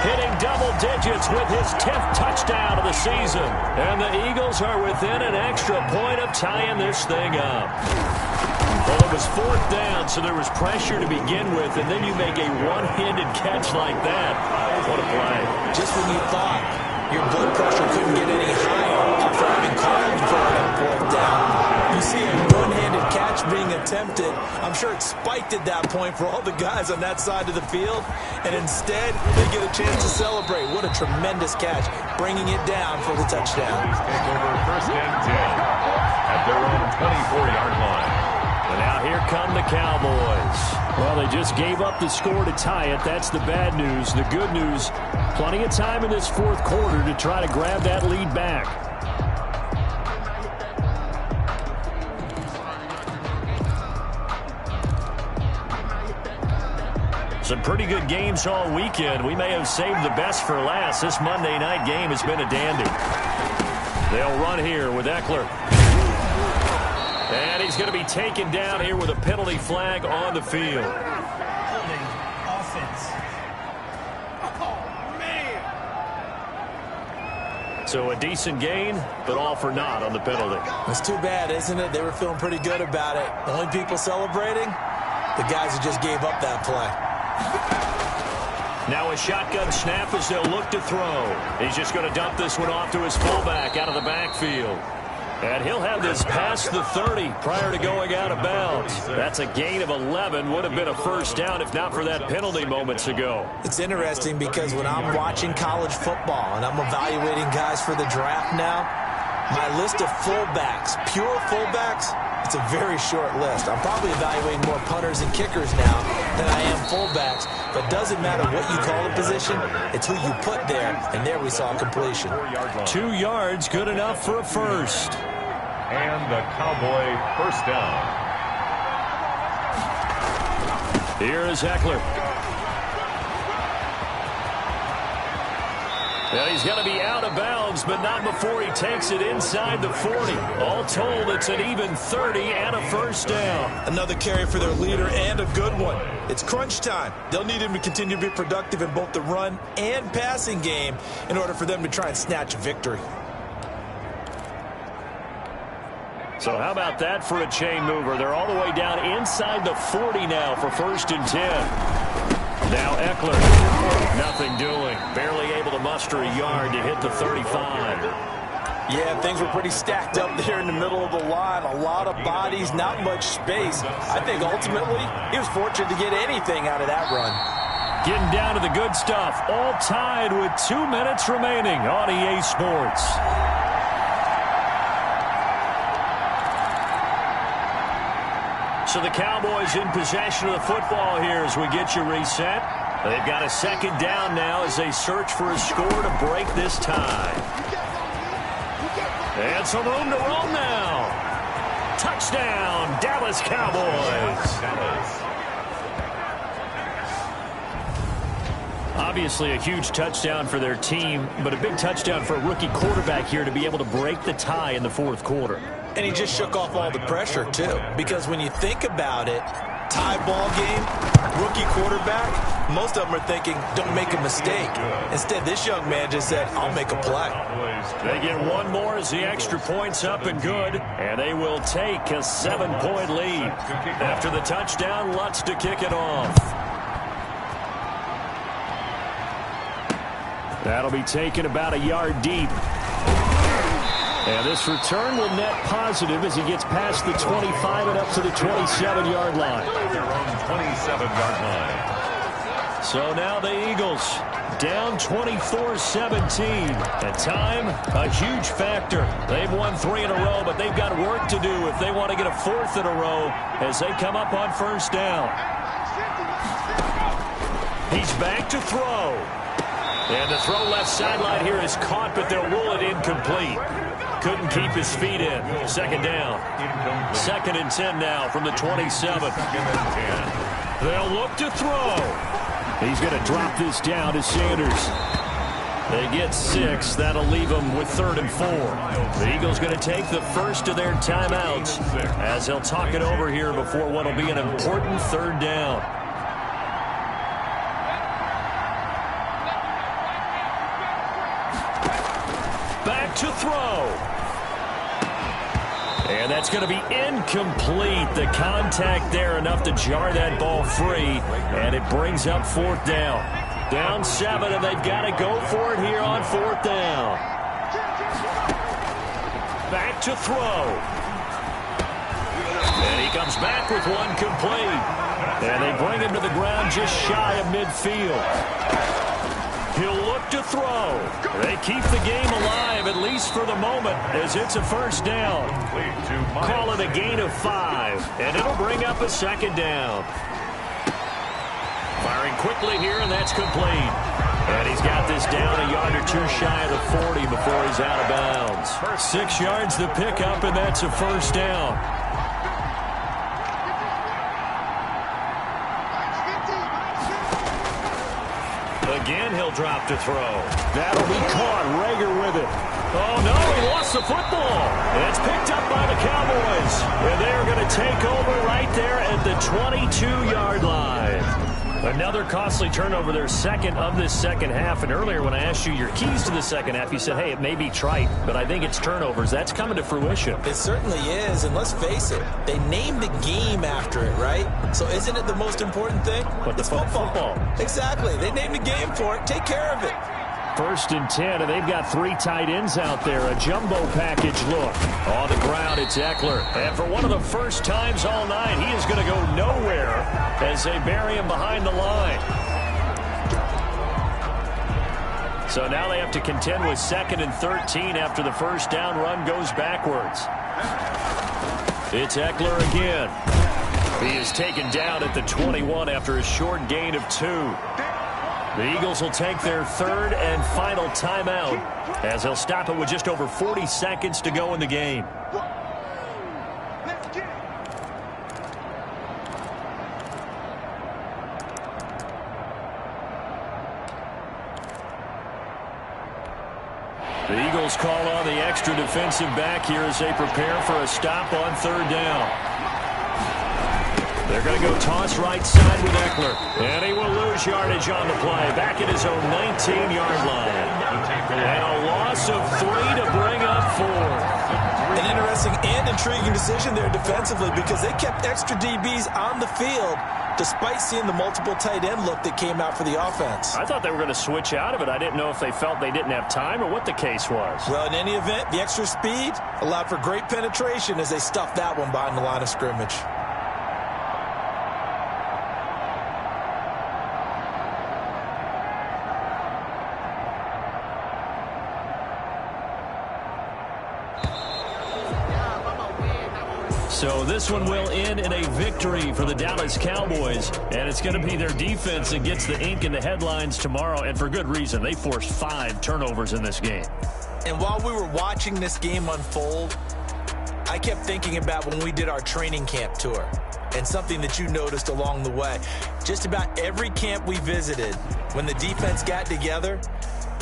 hitting double digits with his 10th touchdown of the season. And the Eagles are within an extra point of tying this thing up. Well, it was 4th down, so there was pressure to begin with, and then you make a one-handed catch like that. What a play. Just when you thought your blood pressure couldn't get any higher after having called for it on 4th down, you see a one-handed catch being attempted. I'm sure it spiked at that point for all the guys on that side of the field, and instead they get a chance to celebrate. What a tremendous catch, bringing it down for the touchdown. Take over 1st and 10 at their own 24-yard line. And now here come the Cowboys. Well, they just gave up the score to tie it. That's the bad news. The good news, plenty of time in this 4th quarter to try to grab that lead back. Some pretty good games all weekend. We may have saved the best for last. This Monday night game has been a dandy. They'll run here with Eckler. And he's going to be taken down here with a penalty flag on the field. Holding offense. Oh, man. So a decent gain, but all for naught on the penalty. It's too bad, isn't it? They were feeling pretty good about it. The only people celebrating, the guys who just gave up that play. Now a shotgun snap as they'll look to throw. He's just going to dump this one off to his fullback out of the backfield. And he'll have this past the 30 prior to going out of bounds. That's a gain of 11. Would have been a 1st down if not for that penalty moments ago. It's interesting because when I'm watching college football and I'm evaluating guys for the draft now, my list of fullbacks, pure fullbacks, it's a very short list. I'm probably evaluating more punters and kickers now than I am fullbacks. But it doesn't matter what you call a position, it's who you put there. And there we saw completion. 2 yards, good enough for a 1st. And the Cowboy 1st down. Here is Eckler. And he's going to be out of bounds, but not before he takes it inside the 40. All told, it's an even 30 and a 1st down. Another carry for their leader and a good one. It's crunch time. They'll need him to continue to be productive in both the run and passing game in order for them to try and snatch a victory. So how about that for a chain mover? They're all the way down inside the 40 now for 1st and 10. Now Eckler, nothing doing. Barely able to muster a yard to hit the 35. Yeah, things were pretty stacked up there in the middle of the line. A lot of bodies, not much space. I think ultimately he was fortunate to get anything out of that run. Getting down to the good stuff. All tied with 2 minutes remaining on EA Sports. So the Cowboys in possession of the football here as we get you reset. They've got a second down now as they search for a score to break this tie. And some room to roam now. Touchdown, Dallas Cowboys. Obviously a huge touchdown for their team, but a big touchdown for a rookie quarterback here to be able to break the tie in the fourth quarter. And he just shook off all the pressure, too. Because when you think about it, tie ball game, rookie quarterback, most of them are thinking, don't make a mistake. Instead, this young man just said, I'll make a play. They get one more as the extra point's up and good, and they will take a 7-point lead. After the touchdown, Lutz to kick it off. That'll be taken about a yard deep. And this return will net positive as he gets past the 25 and up to the 27-yard line. Their own 27-yard line. So now the Eagles down 24-17. At time, a huge factor. They've won 3 in a row, but they've got work to do if they want to get a 4th in a row as they come up on first down. He's back to throw. And the throw left sideline here is caught, but they'll rule it incomplete. Couldn't keep his feet in. Second down. Second and 10 now from the 27. They'll look to throw. He's going to drop this down to Sanders. They get 6. That'll leave them with 3rd and 4. The Eagles going to take the first of their timeouts as they'll talk it over here before what will be an important 3rd down. Back to throw. And that's going to be incomplete. The contact there enough to jar that ball free. And it brings up 4th down. Down 7, and they've got to go for it here on 4th down. Back to throw. And he comes back with one complete. And they bring him to the ground just shy of midfield. He'll look to throw. They keep the game alive, at least for the moment, as it's a first down. Call it a gain of 5, and it'll bring up a second down. Firing quickly here, and that's complete. And he's got this down a yard or 2 shy of the 40 before he's out of bounds. 6 yards the pickup, and that's a first down. Again, he'll drop to throw. That'll be caught. Rager with it. Oh, no, he lost the football. And it's picked up by the Cowboys. And they're going to take over right there at the 22-yard line. Another costly turnover, their second of this second half. And earlier when I asked you your keys to the second half, you said, hey, it may be trite, but I think it's turnovers. That's coming to fruition. It certainly is, and let's face it, they named the game after it, right? So isn't it the most important thing? But it's football. Exactly. They named the game for it. Take care of it. 1st and 10, and they've got 3 tight ends out there. A jumbo package look. On the ground, it's Eckler. And for one of the first times all night, he is going to go nowhere as they bury him behind the line. So now they have to contend with 2nd and 13 after the first down run goes backwards. It's Eckler again. He is taken down at the 21 after a short gain of 2. The Eagles will take their 3rd and final timeout as they'll stop it with just over 40 seconds to go in the game. The Eagles call on the extra defensive back here as they prepare for a stop on 3rd down. They're going to go toss right side with Eckler. And he will lose yardage on the play. Back at his own 19-yard line. And a loss of 3 to bring up 4. An interesting and intriguing decision there defensively because they kept extra DBs on the field despite seeing the multiple tight end look that came out for the offense. I thought they were going to switch out of it. I didn't know if they felt they didn't have time or what the case was. Well, in any event, the extra speed allowed for great penetration as they stuffed that one behind the line of scrimmage. So this one will end in a victory for the Dallas Cowboys, and it's going to be their defense that gets the ink in the headlines tomorrow, and for good reason. They forced 5 turnovers in this game. And while we were watching this game unfold, I kept thinking about when we did our training camp tour and something that you noticed along the way. Just about every camp we visited, when the defense got together,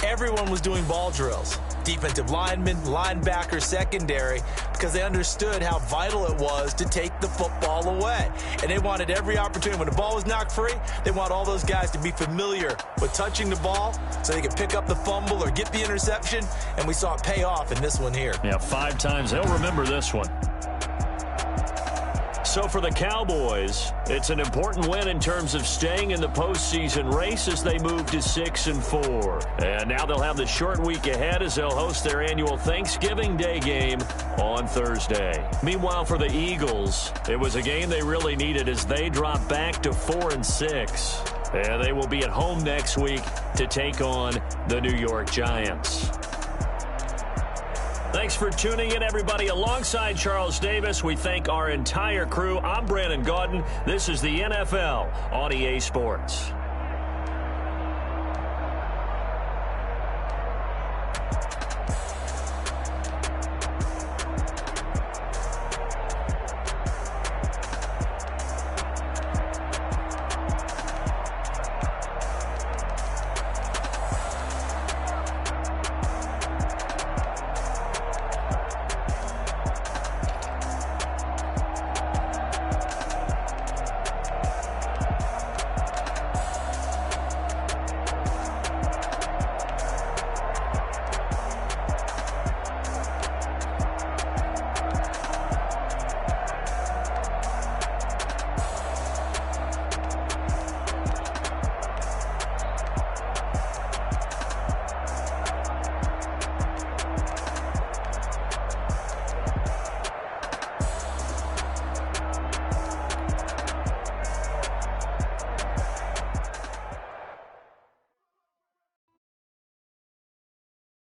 everyone was doing ball drills. Defensive linemen, linebackers, secondary, because they understood how vital it was to take the football away. And they wanted every opportunity. When the ball was knocked free, they want all those guys to be familiar with touching the ball so they could pick up the fumble or get the interception, and we saw it pay off in this one here. Yeah, 5 times. They'll remember this one. So for the Cowboys, it's an important win in terms of staying in the postseason race as they move to 6-4. And now they'll have the short week ahead as they'll host their annual Thanksgiving Day game on Thursday. Meanwhile, for the Eagles, it was a game they really needed as they drop back to 4-6. And they will be at home next week to take on the New York Giants. Thanks for tuning in, everybody. Alongside Charles Davis, we thank our entire crew. I'm Brandon Gaudin. This is the NFL on EA Sports.